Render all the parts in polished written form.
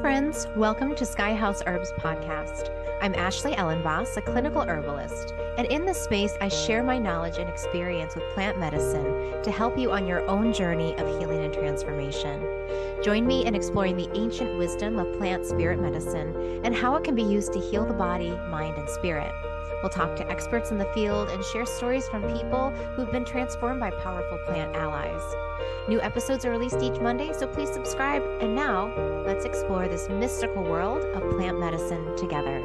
friends. Welcome to Sky House Herbs podcast. I'm Ashley Ellenboss, a clinical herbalist, and in this space, I share my knowledge and experience with plant medicine to help you on your own journey of healing and transformation. Join me in exploring the ancient wisdom of plant spirit medicine and how it can be used to heal the body, mind, and spirit. We'll talk to experts in the field and share stories from people who've been transformed by powerful plant allies. New episodes are released each Monday, so please subscribe. And now, let's explore this mystical world of plant medicine together.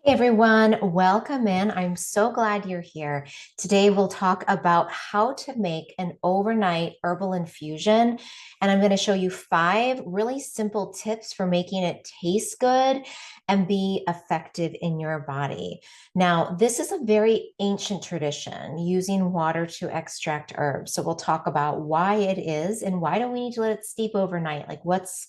Hey everyone, welcome in. I'm so glad you're here. Today we'll talk about how to make an overnight herbal infusion. And I'm going to show you 5 really simple tips for making it taste good and be effective in your body. Now, this is a very ancient tradition, using water to extract herbs. So we'll talk about why it is and why do we need to let it steep overnight? Like what's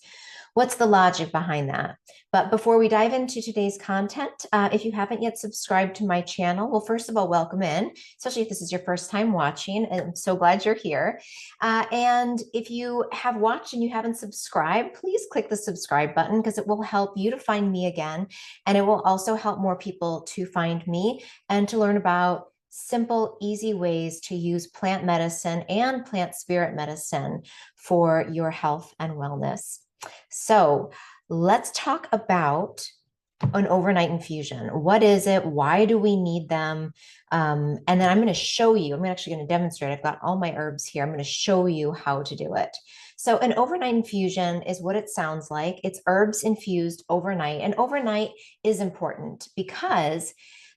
the logic behind that? But before we dive into today's content, if you haven't yet subscribed to my channel, well, first of all, welcome in, especially if this is your first time watching. I'm so glad you're here. And if you have watched and you haven't subscribed, please click the subscribe button because it will help you to find me again. And it will also help more people to find me and to learn about simple, easy ways to use plant medicine and plant spirit medicine for your health and wellness. So let's talk about an overnight infusion. What is it? Why do we need them? And then I'm going to show you, I'm actually going to demonstrate. I've got all my herbs here. I'm going to show you how to do it. So an overnight infusion is what it sounds like. It's herbs infused overnight. And overnight is important because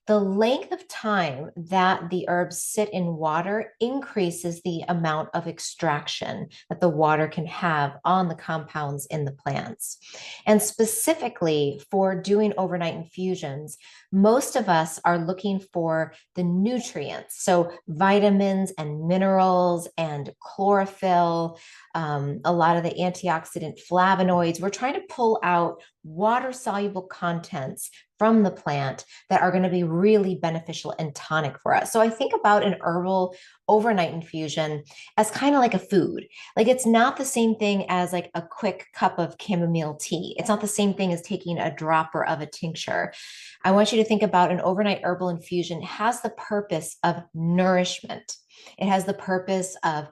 the length of time that the herbs sit in water increases the amount of extraction that the water can have on the compounds in the plants. And specifically for doing overnight infusions, most of us are looking for the nutrients. So vitamins and minerals and chlorophyll, a lot of the antioxidant flavonoids. We're trying to pull out water-soluble contents from the plant that are going to be really beneficial and tonic for us. So I think about an herbal overnight infusion as kind of like a food. Like it's not the same thing as like a quick cup of chamomile tea. It's not the same thing as taking a dropper of a tincture. I want you to think about an overnight herbal infusion has the purpose of nourishment. It has the purpose of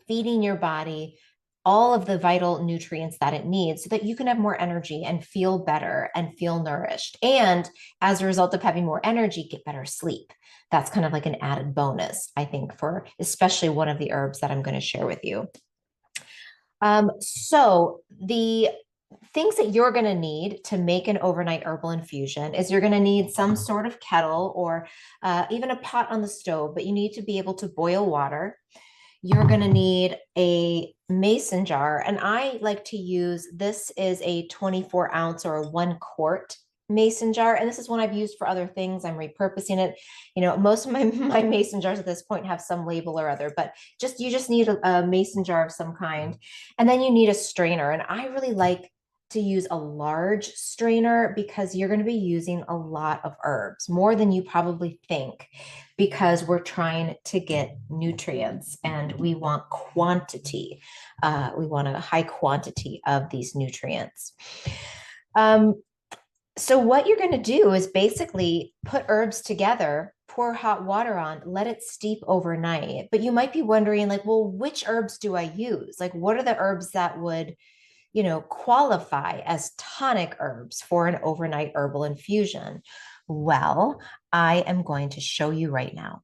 feeding your body all of the vital nutrients that it needs so that you can have more energy and feel better and feel nourished. And as a result of having more energy, get better sleep. That's kind of like an added bonus, I think, for especially one of the herbs that I'm going to share with you. So the things that you're going to need to make an overnight herbal infusion is you're going to need some sort of kettle or even a pot on the stove, but you need to be able to boil water. You're going to need a mason jar, and I like to use, this is a 24 ounce or a 1 quart mason jar, and this is one I've used for other things. I'm repurposing it. You know, most of my mason jars at this point have some label or other, but you just need a mason jar of some kind. And then you need a strainer, and I really like to use a large strainer because you're going to be using a lot of herbs, more than you probably think, because we're trying to get nutrients and we want quantity. We want a high quantity of these nutrients. So what you're going to do is basically put herbs together, pour hot water on, let it steep overnight. But you might be wondering, like, well, which herbs do I use? Like, what are the herbs that would qualify as tonic herbs for an overnight herbal infusion? Well, I am going to show you right now.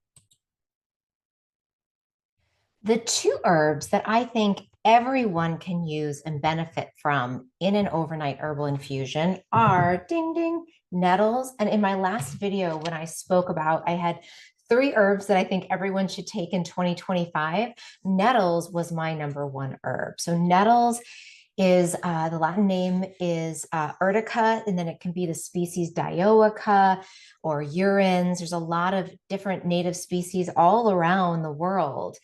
The 2 herbs that I think everyone can use and benefit from in an overnight herbal infusion are, ding, ding, nettles. And in my last video, when I spoke about, I had 3 herbs that I think everyone should take in 2025. Nettles was my number 1 herb. So nettles is the Latin name is urtica, and then it can be the species dioica or urens. There's a lot of different native species all around the world.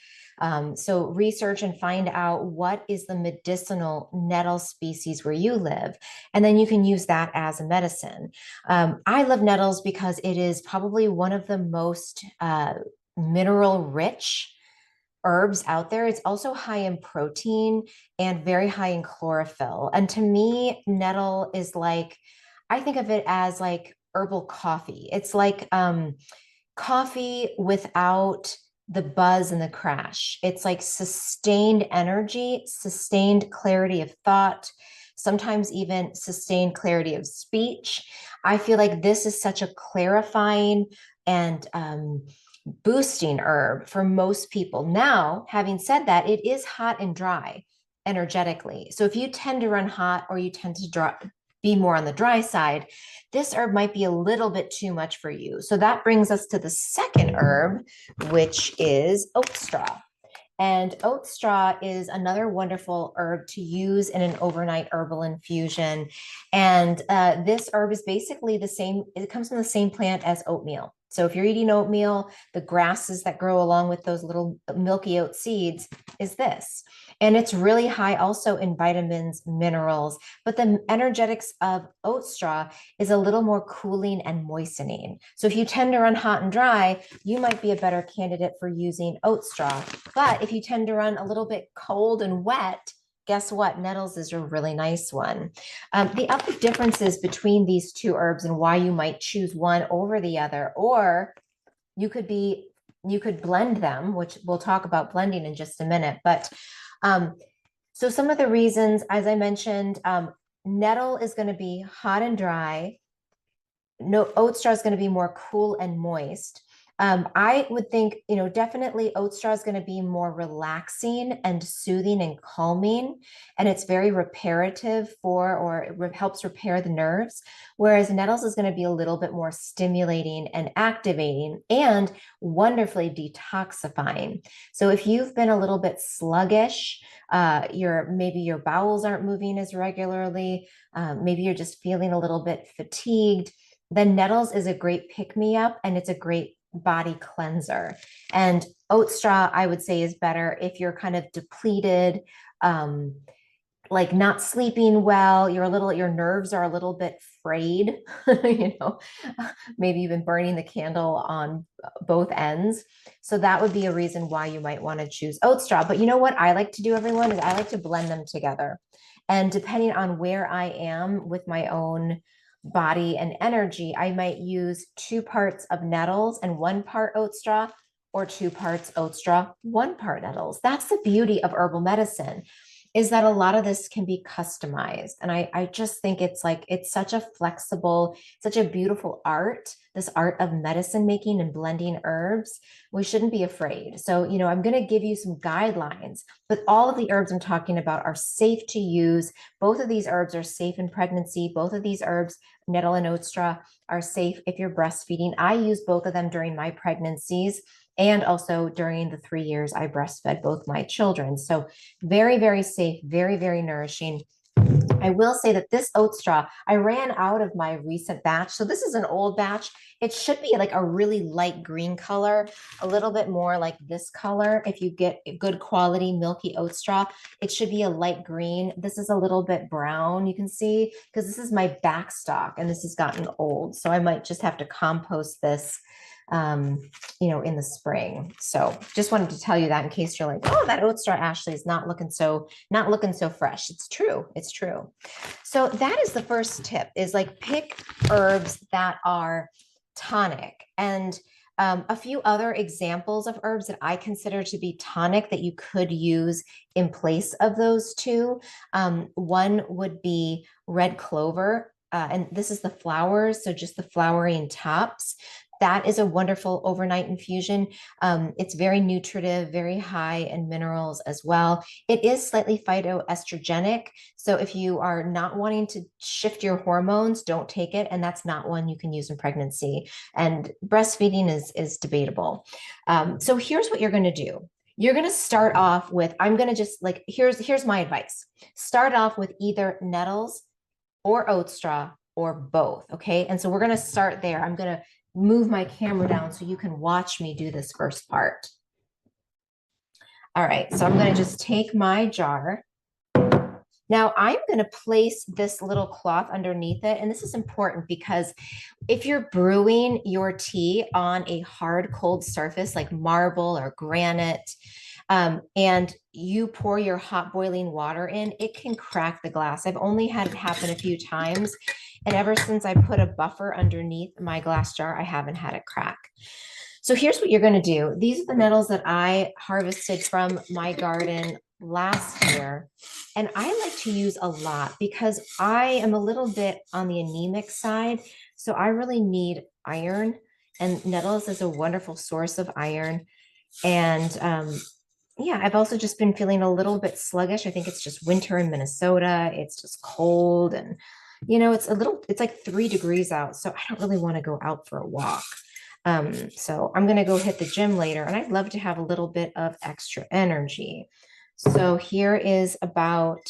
So research and find out what is the medicinal nettle species where you live, and then you can use that as a medicine. I love nettles because it is probably one of the most mineral rich herbs out there, it's also high in protein and very high in chlorophyll. And to me, nettle is like, I think of it as like herbal coffee. It's like coffee without the buzz and the crash. It's like sustained energy, sustained clarity of thought, sometimes even sustained clarity of speech. I feel like this is such a clarifying and boosting herb for most people. Now, having said that, it is hot and dry energetically. So if you tend to run hot or you tend to be more on the dry side, this herb might be a little bit too much for you. So that brings us to the second herb, which is oat straw. And oat straw is another wonderful herb to use in an overnight herbal infusion. And this herb is basically the same, it comes from the same plant as oatmeal. So if you're eating oatmeal, the grasses that grow along with those little milky oat seeds is this. And it's really high also in vitamins, minerals, but the energetics of oat straw is a little more cooling and moistening. So if you tend to run hot and dry, you might be a better candidate for using oat straw. But if you tend to run a little bit cold and wet, guess what? Nettles is a really nice one. The other differences between these two herbs and why you might choose one over the other, or you could blend them, which we'll talk about blending in just a minute. But so some of the reasons, as I mentioned, nettle is going to be hot and dry. No, oat straw is going to be more cool and moist. I would think, definitely oat straw is going to be more relaxing and soothing and calming, and it's very reparative or it helps repair the nerves. Whereas nettles is going to be a little bit more stimulating and activating and wonderfully detoxifying. So if you've been a little bit sluggish, maybe your bowels aren't moving as regularly, maybe you're just feeling a little bit fatigued, then nettles is a great pick-me-up and it's a great body cleanser. And oat straw, I would say, is better if you're kind of depleted, like not sleeping well, your nerves are a little bit frayed, maybe you've been burning the candle on both ends. So that would be a reason why you might want to choose oat straw. But you know what I like to do, everyone, is I like to blend them together. And depending on where I am with my own body and energy, I might use 2 parts of nettles and 1 part oat straw, or 2 parts oat straw, 1 part nettles. That's the beauty of herbal medicine, is that a lot of this can be customized. And I just think it's such a flexible, such a beautiful art, this art of medicine making and blending herbs. We shouldn't be afraid. So, I'm going to give you some guidelines, but all of the herbs I'm talking about are safe to use. Both of these herbs are safe in pregnancy. Both of these herbs, nettle and oat straw, are safe if you're breastfeeding. I use both of them during my pregnancies and also during the 3 years I breastfed both my children. So very, very safe, very, very nourishing. I will say that this oat straw, I ran out of my recent batch. So this is an old batch. It should be like a really light green color, a little bit more like this color. If you get a good quality milky oat straw, it should be a light green. This is a little bit brown, you can see, because this is my back stock and this has gotten old. So I might just have to compost this in the spring. So just wanted to tell you that in case you're like, oh, that oat straw, Ashley, is not looking so fresh. It's true. It's true. So that is the first tip, is like pick herbs that are tonic. And a few other examples of herbs that I consider to be tonic that you could use in place of those two. One would be red clover. And this is the flowers, so just the flowering tops. That is a wonderful overnight infusion. It's very nutritive, very high in minerals as well. It is slightly phytoestrogenic. So if you are not wanting to shift your hormones, don't take it. And that's not one you can use in pregnancy. And breastfeeding is debatable. So here's what you're going to do. You're going to start off with, I'm going to just here's my advice. Start off with either nettles or oat straw or both. Okay. And so we're going to start there. I'm going to move my camera down so you can watch me do this first part. All right, so I'm going to just take my jar. Now I'm going to place this little cloth underneath it. And this is important because if you're brewing your tea on a hard, cold surface like marble or granite, and you pour your hot boiling water in, it can crack the glass. I've only had it happen a few times. And ever since I put a buffer underneath my glass jar, I haven't had it crack. So here's what you're going to do. These are the nettles that I harvested from my garden last year. And I like to use a lot because I am a little bit on the anemic side. So I really need iron, and nettles is a wonderful source of iron. And yeah, I've also just been feeling a little bit sluggish. I think it's just winter in Minnesota. It's just cold, and it's like 3 degrees out. So I don't really want to go out for a walk. So I'm going to go hit the gym later, and I'd love to have a little bit of extra energy. So here is about,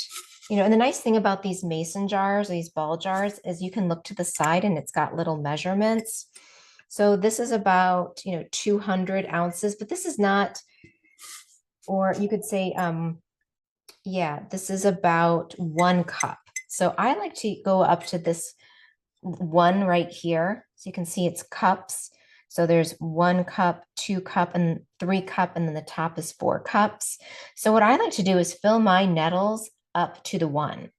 and the nice thing about these mason jars, these ball jars, is you can look to the side and it's got little measurements. So this is about, 200 ounces, but this is not, or you could say, yeah, this is about 1 cup. So I like to go up to this one right here. So you can see it's cups. So there's 1 cup, 2 cup, and 3 cup, and then the top is 4 cups. So what I like to do is fill my nettles up to the 1.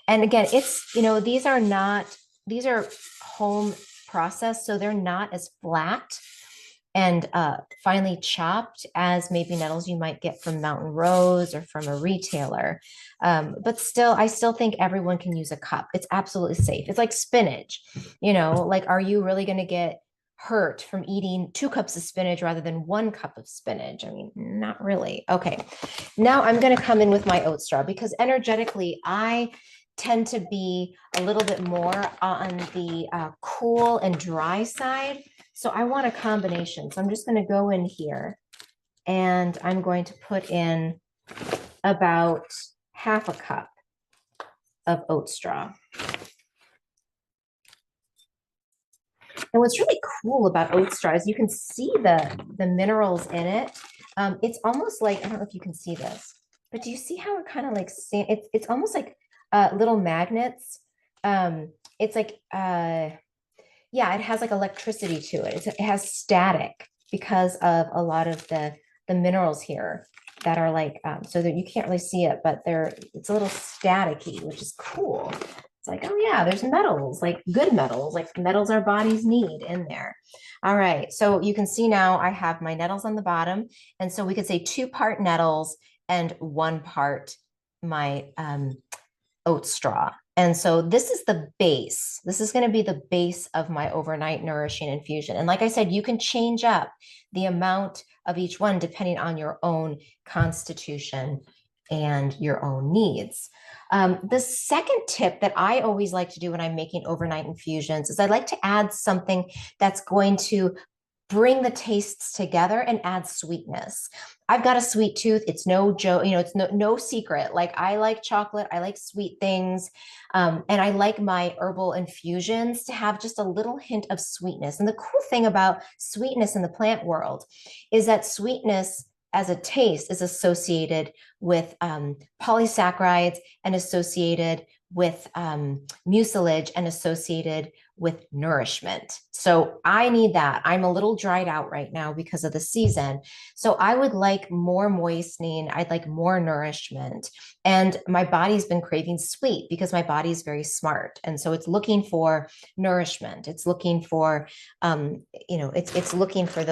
And again, it's, these are home processed, so they're not as flat and finely chopped as maybe nettles you might get from Mountain Rose or from a retailer. But still, I still think everyone can use a cup. It's absolutely safe. It's like spinach, like, are you really going to get hurt from eating 2 cups of spinach rather than 1 cup of spinach? I mean, not really. Okay. Now I'm going to come in with my Oatstraw because energetically, I tend to be a little bit more on the cool and dry side. So I want a combination. So I'm just going to go in here and I'm going to put in about 1/2 cup of Oatstraw. And what's really cool about Oatstraw is you can see the minerals in it. It's almost like, I don't know if you can see this, but do you see how it kind of like, it's almost like little magnets. It's like, yeah, it has like electricity to it. It has static because of a lot of the minerals here that are like, so that you can't really see it, but it's a little staticky, which is cool. It's like, oh yeah, there's metals, like good metals, like metals our bodies need in there. All right, so you can see now I have my nettles on the bottom. And so we could say 2 part nettles and 1 part my oat straw. And so this is the base. This is going to be the base of my overnight nourishing infusion. And like I said, you can change up the amount of each one depending on your own constitution and your own needs. The second tip that I always like to do when I'm making overnight infusions is I like to add something that's going to bring the tastes together and add sweetness. I've got a sweet tooth. It's no joke, it's no secret. Like, I like chocolate, I like sweet things. And I like my herbal infusions to have just a little hint of sweetness. And the cool thing about sweetness in the plant world is that sweetness as a taste is associated with polysaccharides and associated with mucilage and associated with nourishment. So I need that. I'm a little dried out right now because of the season. So I would like more moistening. I'd like more nourishment. And my body's been craving sweet because my body is very smart. And so it's looking for nourishment. It's looking for, it's looking for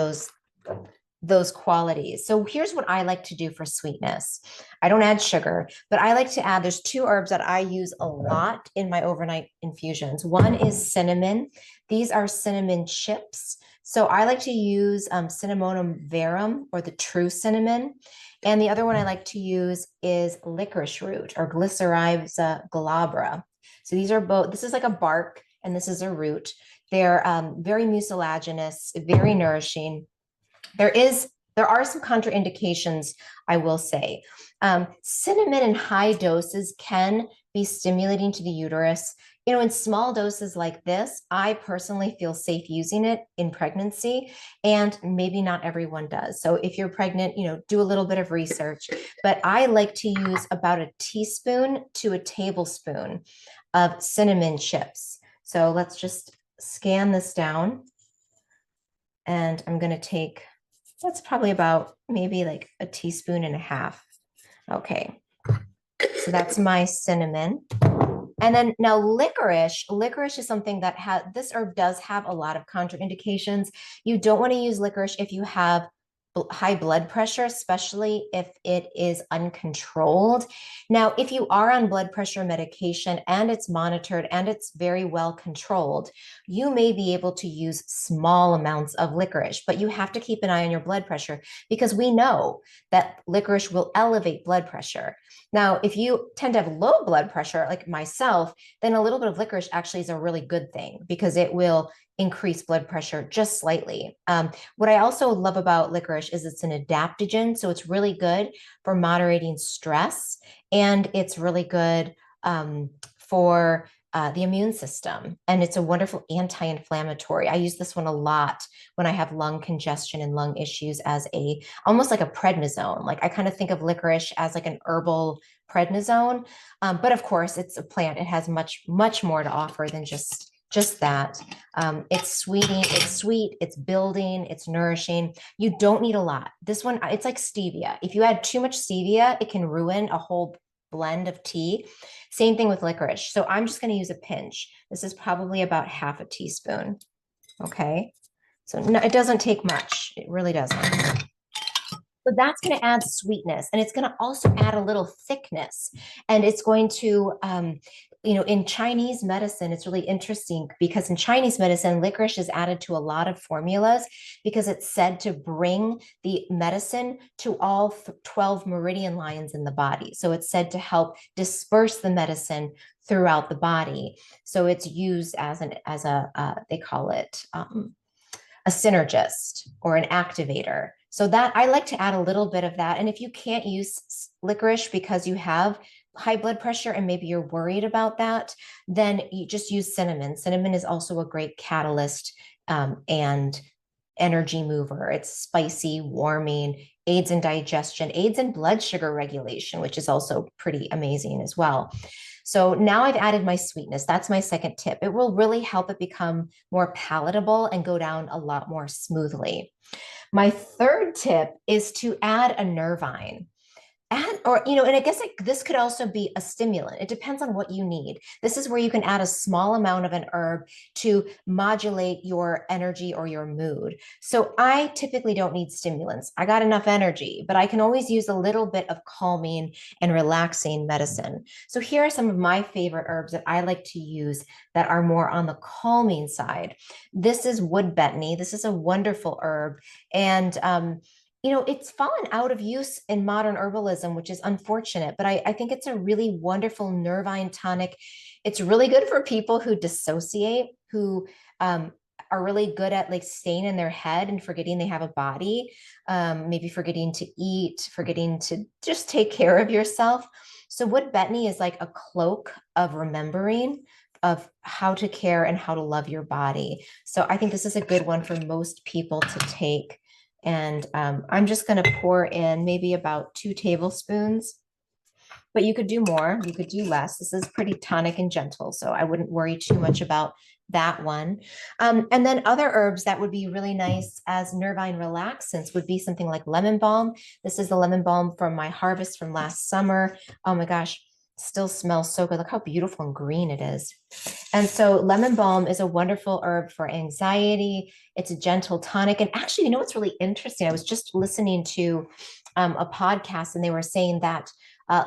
those qualities. So here's what I like to do for sweetness. I don't add sugar, but I like to add, there's 2 herbs that I use a lot in my overnight infusions. One is cinnamon. These are cinnamon chips. So I like to use Cinnamomum verum, or the true cinnamon. And the other one I like to use is licorice root, or Glycyrrhiza glabra. So these are both, this is like a bark and this is a root. They're very mucilaginous, very nourishing. There are some contraindications, I will say. Cinnamon in high doses can be stimulating to the uterus. In small doses like this, I personally feel safe using it in pregnancy, and maybe not everyone does. So if you're pregnant, do a little bit of research. But I like to use about a teaspoon to a tablespoon of cinnamon chips. So let's just scan this down. And I'm going to take That's probably about maybe like a teaspoon and a half. Okay, so that's my cinnamon. And then now licorice is something that this herb does have a lot of contraindications. You don't want to use licorice if you have high blood pressure, especially if it is uncontrolled. Now, if you are on blood pressure medication and it's monitored and it's very well controlled, you may be able to use small amounts of licorice, but you have to keep an eye on your blood pressure because we know that licorice will elevate blood pressure. Now, if you tend to have low blood pressure, like myself, then a little bit of licorice actually is a really good thing because it will increase blood pressure just slightly. What I also love about licorice is it's an adaptogen, so it's really good for moderating stress, and it's really good for the immune system, and it's a wonderful anti-inflammatory. I use this one a lot when I have lung congestion and lung issues as almost like a prednisone. Like I kind of think of licorice as like an herbal prednisone, but of course it's a plant. It has much more to offer than just that. It's sweet, it's building, it's nourishing. You don't need a lot. This one, it's like stevia. If you add too much stevia, it can ruin a whole blend of tea. Same thing with licorice. So I'm just going to use a pinch. This is probably about half a teaspoon. Okay. So no, it doesn't take much. It really doesn't. So that's going to add sweetness, and it's going to also add a little thickness. And it's going to, in Chinese medicine, it's really interesting because in Chinese medicine, licorice is added to a lot of formulas because it's said to bring the medicine to all 12 meridian lines in the body. So it's said to help disperse the medicine throughout the body. So it's used as they call it a synergist or an activator. So that I like to add a little bit of that. And if you can't use licorice because you have high blood pressure and maybe you're worried about that, then you just use cinnamon. Cinnamon is also a great catalyst and energy mover. It's spicy, warming, aids in digestion, aids in blood sugar regulation, which is also pretty amazing as well. So now I've added my sweetness. That's my second tip. It will really help it become more palatable and go down a lot more smoothly. My third tip is to add a nervine. And I guess this could also be a stimulant. It depends on what you need. This is where you can add a small amount of an herb to modulate your energy or your mood. So I typically don't need stimulants. I got enough energy, but I can always use a little bit of calming and relaxing medicine. So here are some of my favorite herbs that I like to use that are more on the calming side. This is wood betony. This is a wonderful herb. And it's fallen out of use in modern herbalism, which is unfortunate, but I think it's a really wonderful nervine tonic. It's really good for people who dissociate, who are really good at like staying in their head and forgetting they have a body, maybe forgetting to eat, forgetting to just take care of yourself. So wood betony is like a cloak of remembering of how to care and how to love your body. So I think this is a good one for most people to take. And I'm just going to pour in maybe about 2 tablespoons, but you could do more, you could do less. This is pretty tonic and gentle, so I wouldn't worry too much about that one. And then other herbs that would be really nice as nervine relaxants would be something like lemon balm. This is the lemon balm from my harvest from last summer. Oh my gosh, still smells so good. Look how beautiful and green it is. And so lemon balm is a wonderful herb for anxiety. It's a gentle tonic. And actually, what's really interesting? I was just listening to a podcast, and they were saying that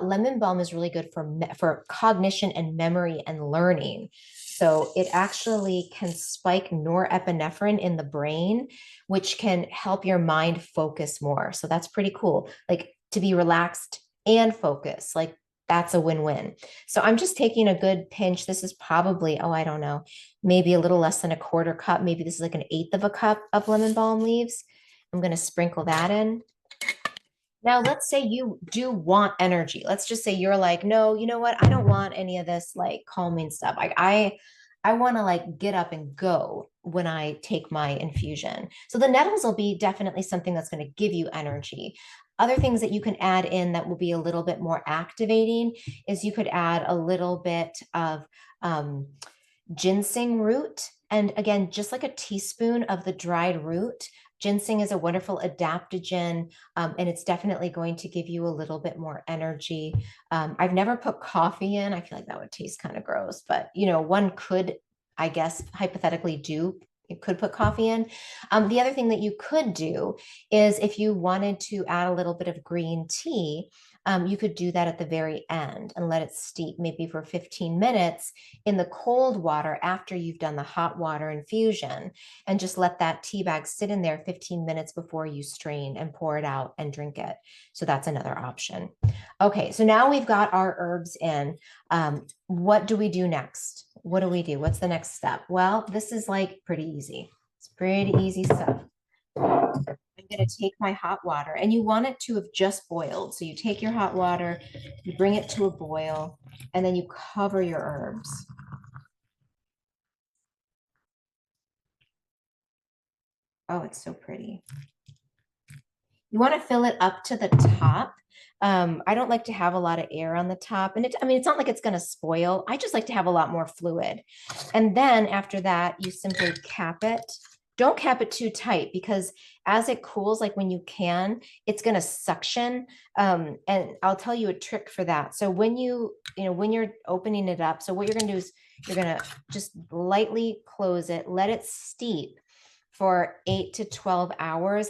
lemon balm is really good for cognition and memory and learning. So it actually can spike norepinephrine in the brain, which can help your mind focus more. So that's pretty cool. Like to be relaxed and focus, like that's a win-win. So I'm just taking a good pinch. This is probably, I don't know, maybe a little less than a quarter cup. Maybe this is like 1/8 of a cup of lemon balm leaves. I'm going to sprinkle that in. Now, let's say you do want energy. Let's just say you're like, no, you know what? I don't want any of this like calming stuff. Like I want to like get up and go when I take my infusion. So the nettles will be definitely something that's going to give you energy. Other things that you can add in that will be a little bit more activating is you could add a little bit of ginseng root. And again, just like a teaspoon of the dried root Ginseng is a wonderful adaptogen, and it's definitely going to give you a little bit more energy. I've never put coffee in. I feel like that would taste kind of gross, but one could, I guess, hypothetically do. You could put coffee in. The other thing that you could do is if you wanted to add a little bit of green tea, you could do that at the very end and let it steep maybe for 15 minutes in the cold water after you've done the hot water infusion, and just let that tea bag sit in there 15 minutes before you strain and pour it out and drink it. So that's another option. Okay, so now we've got our herbs in. What do we do next? What do we do? What's the next step? Well, this is like pretty easy. It's pretty easy stuff. I'm going to take my hot water, and you want it to have just boiled. So you take your hot water, you bring it to a boil, and then you cover your herbs. Oh, it's so pretty. You want to fill it up to the top. I don't like to have a lot of air on the top. And it's not like it's going to spoil. I just like to have a lot more fluid. And then after that, you simply cap it. Don't cap it too tight, because as it cools, like when you can, it's going to suction. And I'll tell you a trick for that. So when when you're opening it up, so what you're going to do is you're going to just lightly close it, let it steep for 8 to 12 hours.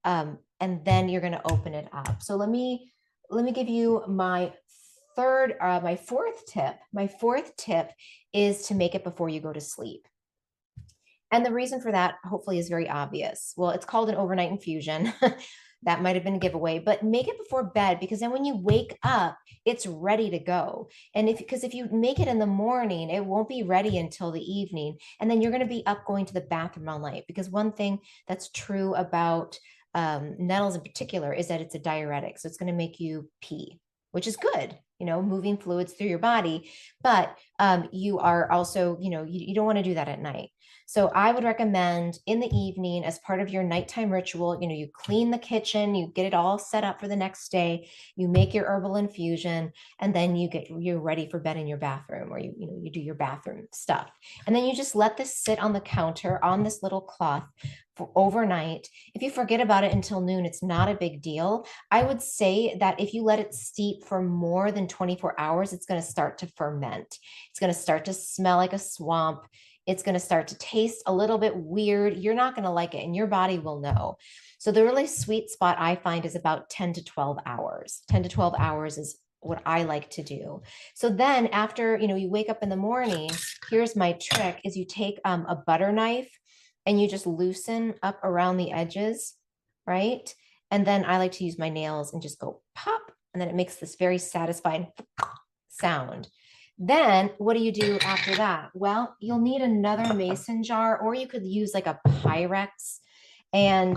And then you're going to open it up. So let me give you my fourth tip. My fourth tip is to make it before you go to sleep. And the reason for that hopefully is very obvious. Well, it's called an overnight infusion. That might have been a giveaway, but make it before bed, because then when you wake up, it's ready to go. And because if you make it in the morning, it won't be ready until the evening. And then you're going to be up going to the bathroom all night, because one thing that's true about nettles in particular is that it's a diuretic. So it's going to make you pee, which is good, moving fluids through your body. But you are also, you don't want to do that at night. So I would recommend in the evening, as part of your nighttime ritual, you clean the kitchen, you get it all set up for the next day, you make your herbal infusion, and then you're ready for bed in your bathroom, or you do your bathroom stuff. And then you just let this sit on the counter on this little cloth for overnight. If you forget about it until noon, it's not a big deal. I would say that if you let it steep for more than 24 hours, it's going to start to ferment. It's going to start to smell like a swamp. It's going to start to taste a little bit weird. You're not going to like it, and your body will know. So the really sweet spot I find is about 10 to 12 hours. 10 to 12 hours is what I like to do. So then after, you wake up in the morning, here's my trick is you take a butter knife and you just loosen up around the edges, right? And then I like to use my nails and just go pop, and then it makes this very satisfying sound. Then what do you do after that? Well, you'll need another mason jar, or you could use like a Pyrex. And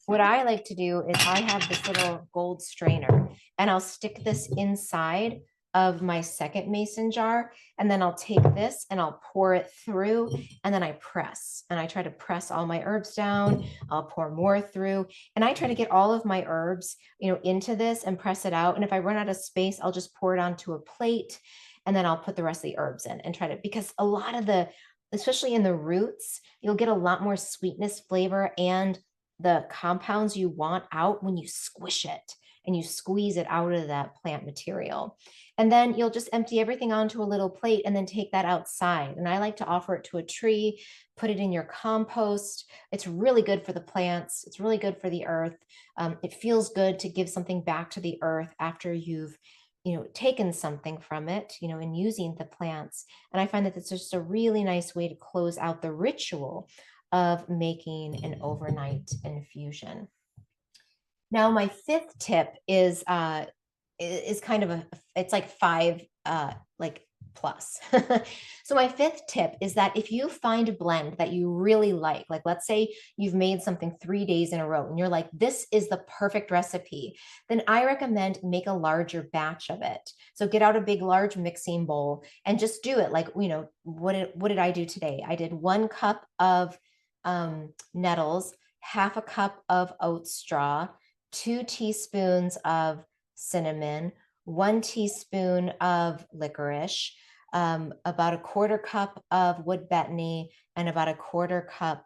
what I like to do is I have this little gold strainer, and I'll stick this inside of my second mason jar, and then I'll take this and I'll pour it through, and then I press, and I try to press all my herbs down. I'll pour more through, and I try to get all of my herbs, into this and press it out. And if I run out of space, I'll just pour it onto a plate, and then I'll put the rest of the herbs in and try to, because a lot of especially in the roots, you'll get a lot more sweetness, flavor, and the compounds you want out when you squish it and you squeeze it out of that plant material. And then you'll just empty everything onto a little plate and then take that outside. And I like to offer it to a tree, put it in your compost. It's really good for the plants. It's really good for the earth. It feels good to give something back to the earth after you've taken something from it, in using the plants. And I find that it's just a really nice way to close out the ritual of making an overnight infusion. Now, my fifth tip is kind of it's like five like plus. So my fifth tip is that if you find a blend that you really like let's say you've made something 3 days in a row and you're like, this is the perfect recipe, then I recommend make a larger batch of it. So get out a big, large mixing bowl and just do it. Like, what did I do today? I did 1 cup of nettles, half a cup of oat straw, 2 teaspoons of cinnamon, 1 teaspoon of licorice, about a 1/4 cup of wood betony, and about a 1/4 cup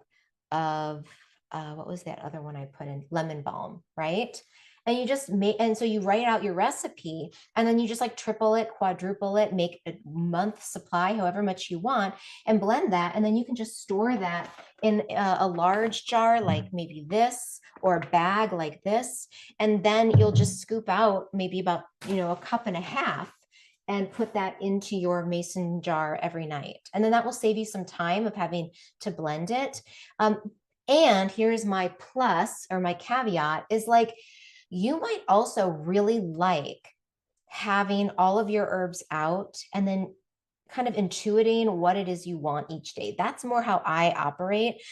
of what was that other one I put in? Lemon balm, right? And you just make, and so you write out your recipe and then you just like triple it, quadruple it, make a month supply, however much you want, and blend that. And then you can just store that in a large jar, like maybe this, or a bag like this. And then you'll just scoop out maybe about, a cup and a half and put that into your mason jar every night. And then that will save you some time of having to blend it. And here's my plus or my caveat is like, you might also really like having all of your herbs out and then kind of intuiting what it is you want each day. That's more how I operate.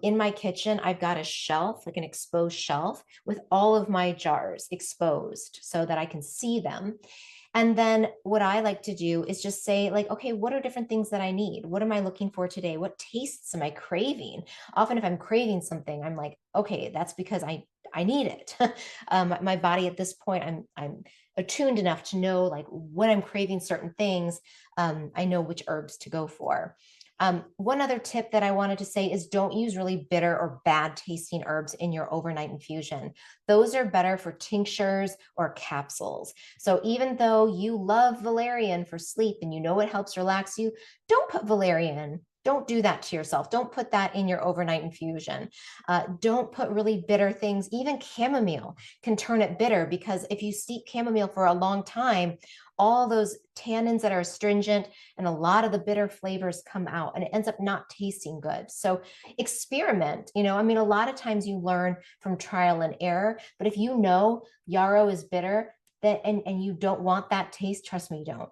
In my kitchen, I've got a shelf, like an exposed shelf with all of my jars exposed so that I can see them. And then what I like to do is just say, like, okay, what are different things that I need? What am I looking for today? What tastes am I craving? Often, if I'm craving something, I'm like, okay, that's because I need it. My body at this point, I'm attuned enough to know like when I'm craving certain things, I know which herbs to go for. One other tip that I wanted to say is don't use really bitter or bad tasting herbs in your overnight infusion. Those are better for tinctures or capsules. So even though you love valerian for sleep and you know it helps relax you, don't put valerian. Don't do that to yourself. Don't put that in your overnight infusion. Don't put really bitter things. Even chamomile can turn it bitter because if you steep chamomile for a long time, all those tannins that are astringent and a lot of the bitter flavors come out and it ends up not tasting good. So experiment, I mean, a lot of times you learn from trial and error, but if you know yarrow is bitter, then, and you don't want that taste, trust me, you don't,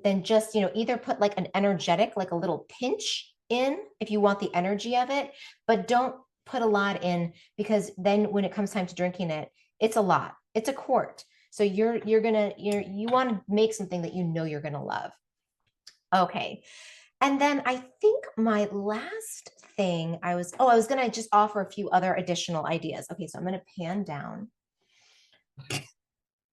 then just, either put like an energetic, like a little pinch in if you want the energy of it, but don't put a lot in because then when it comes time to drinking it, it's a lot. It's a quart. So you want to make something that you know you're gonna love. Okay. And then I think my last thing I was gonna just offer a few other additional ideas. Okay, so I'm gonna pan down.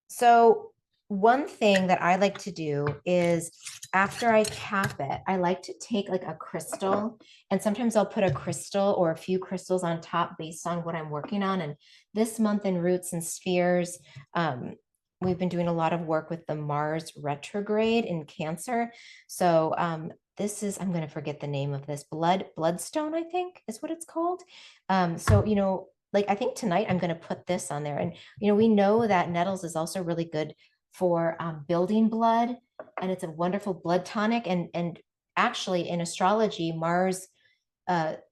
So one thing that I like to do is after I cap it, I like to take like a crystal and sometimes I'll put a crystal or a few crystals on top based on what I'm working on. And this month in Roots and Spheres, we've been doing a lot of work with the Mars retrograde in Cancer. So this is, I'm going to forget the name of this, bloodstone, I think is what it's called. So, like I think tonight I'm going to put this on there. And, we know that Nettles is also really good for building blood and it's a wonderful blood tonic. And actually in astrology, Mars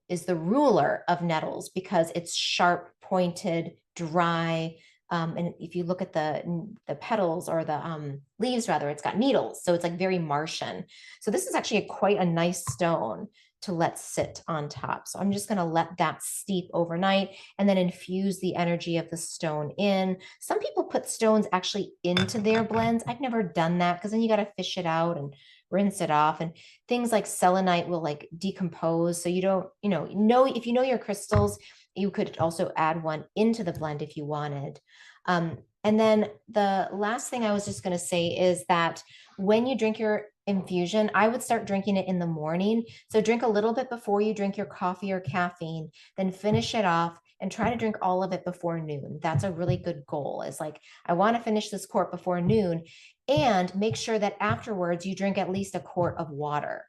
is the ruler of nettles because it's sharp, pointed, dry. And if you look at the petals or the leaves, rather, it's got needles. So it's like very Martian. So this is actually quite a nice stone to let sit on top. So I'm just going to let that steep overnight and then infuse the energy of the stone in. Some people put stones actually into their blends. I've never done that because then you got to fish it out and rinse it off. And things like selenite will like decompose. So you don't, if you know your crystals, you could also add one into the blend if you wanted. And then the last thing I was just going to say is that when you drink your infusion, I would start drinking it in the morning. So drink a little bit before you drink your coffee or caffeine, then finish it off and try to drink all of it before noon. That's a really good goal. Is like, I want to finish this quart before noon and make sure that afterwards you drink at least a quart of water.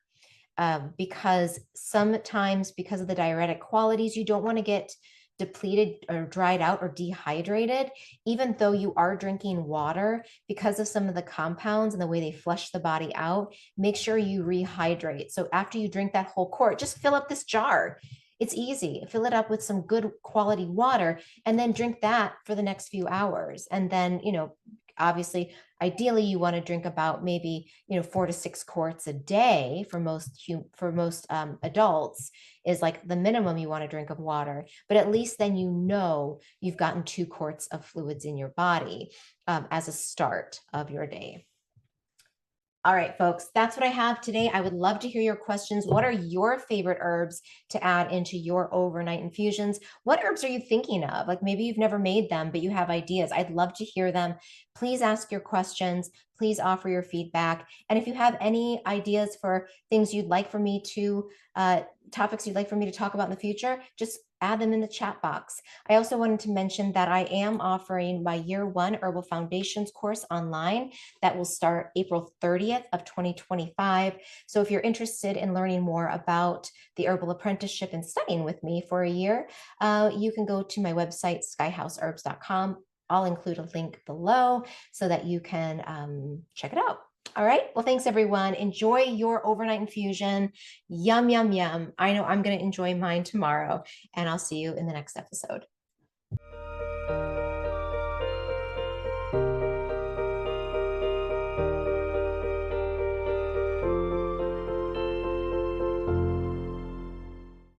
Because sometimes because of the diuretic qualities, you don't want to get depleted or dried out or dehydrated, even though you are drinking water because of some of the compounds and the way they flush the body out, make sure you rehydrate. So after you drink that whole quart, just fill up this jar. It's easy. Fill it up with some good quality water and then drink that for the next few hours. And then, obviously, ideally you want to drink about maybe 4 to 6 quarts a day for most adults is like the minimum you want to drink of water, but at least then you've gotten 2 quarts of fluids in your body as a start of your day. All right, folks, that's what I have today. I would love to hear your questions. What are your favorite herbs to add into your overnight infusions? What herbs are you thinking of? Like maybe you've never made them, but you have ideas. I'd love to hear them. Please ask your questions. Please offer your feedback. And if you have any ideas for things you'd like for me to, topics you'd like for me to talk about in the future, just add them in the chat box. I also wanted to mention that I am offering my year 1 Herbal Foundations course online that will start April 30th of 2025. So if you're interested in learning more about the herbal apprenticeship and studying with me for a year, you can go to my website, skyhouseherbs.com. I'll include a link below so that you can check it out. All right. Well, thanks, everyone. Enjoy your overnight infusion. Yum, yum, yum. I know I'm going to enjoy mine tomorrow, and I'll see you in the next episode.